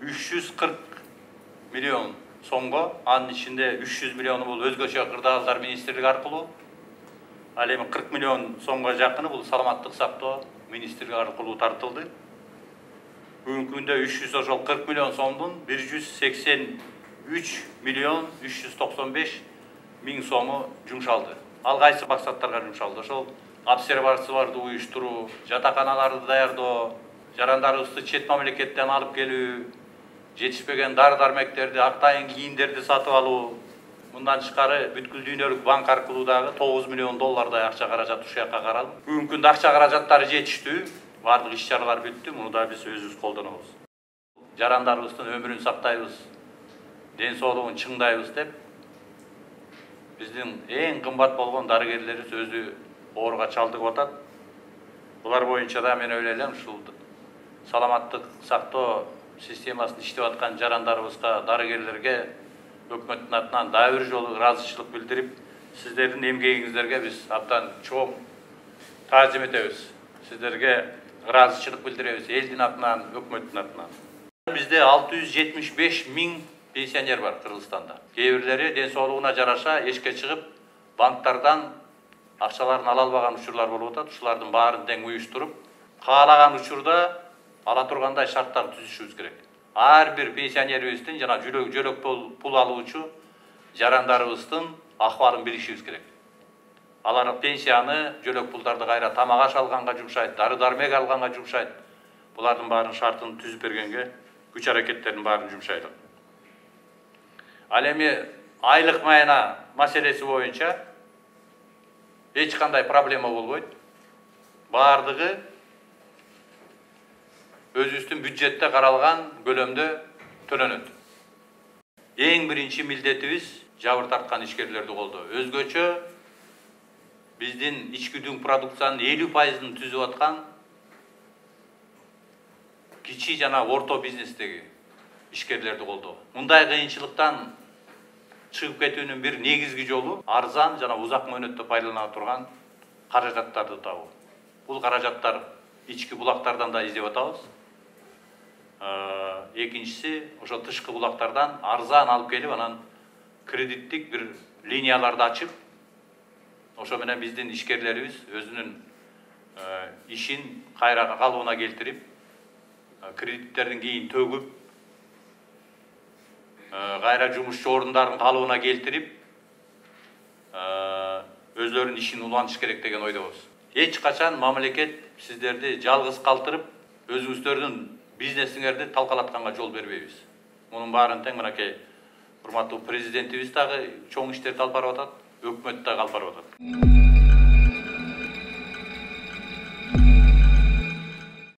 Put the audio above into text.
340 milyon soңго, анын ичинде 300 миллиону бул өзгөчө кырдаалдар министрлиги аркылуу, ал эми 40 миллион сомго жакыны бул саламаттык сактоо министрлиги аркылуу тартылды. Бүгүнкү күндө 40 миллион сомдун 183 миллион 395 миң сому жумшалды. Ал кайсы максаттарга жумшалды? Ошол обсервацияларды уюштуруу, жатаканаларды даярдоо, жарандарыбызды чет мамлекеттен алып келүү, жетишпеген дары-дармектерди, актайын кийимдерди сатып алуу, мындан тышкары бүткүл дүйнөлүк банк аркылуу дагы 9 миллион доллардай акча каражат ушул жакка каралды. Бүгүнкү күндө акча каражаттары жетиштүү, бардык иш-чаралар бүттү, муну да биз өзүбүз колдонобуз. Жарандарыбыздын өмүрүн сактайбыз, ден соолугун чыңдайбыз деп, биздин эң кымбат болгон дарыгерлерибиз өзү ооруга чалдыгып атат. Булар боюнча да мен ойлойм, ушул саламаттык сактоо системасын иштеп аткан жарандарыбызга, дарыгерлерге өкмөттүн атынан дагы бир жолу ыраазычылык билдирип, сиздердин эмгегиңиздерге биз абдан чоң таазим этебиз. Сиздерге ыраазычылык билдиребиз элдин атынан, өкмөттүн атынан. Бизде 675 миң пенсионер бар Кыргызстанда. Кээ бирлери ден соолугуна жараша эшикке чыгып, банктардан акчаларын ала албаган учурлар болуп атат. Ушулардын баарын тең уюштуруп, каалаган учурда ала тургандай шарттар түзүшүбүз керек. Ар бир пенсионерибиздин жана жөлөк пул алуучу жарандарыбыздын акыбалын билишибиз керек. Алар пенсияны, жөлөк пулдарды кайра тамак аш алганга жумшайт, дары-дармек алганга жумшайт. Булардын баарын шартын түзүп бергенге күч аракеттердин баарын жумшайлы. Ал эми айлык майына маселеси боюнча эч кандай проблема болбойт. Бардыгы өзүбүздүн бюджетте каралган көлөмдө төлөнөт. Эң биринчи милдетибиз жабыр тарткан ишкерлерди колдоо. Өзгөчө биздин ички дүң продукциянын 50%ын түзүп аткан кичи жана орто бизнестеги ишкерлерди колдоо. Мындай кыйынчылыктан чыгып кетүүнүн бир негизги жолу арзан жана узак мөөнөттө пайдалана турган каражаттарды табуу. Бул каражаттар ички булактардан да издеп атабыз. Экинчиси, ошо тышкы булактардан арзан алып келип, анан кредиттик бир линияларды ачып, ошо менен биздин ишкерлерибиз өзүнүн ишин кайра калыбына келтирип, кредиттердин кийин төгүп, кайра жумушчу орундарын калыбына келтирип, өзлөрүнүн ишин улантыш керек деген ойдобуз. Эч качан мамлекет сиздерди жалгыз калтырып, өзүңүздөрдүн бизнесиңерди талкалатканга жол бербейбиз. Мунун баарын тең мынакей урматтуу президентибиз дагы чоң иштерди алып барып атат, өкмөт дагы алып барып атат.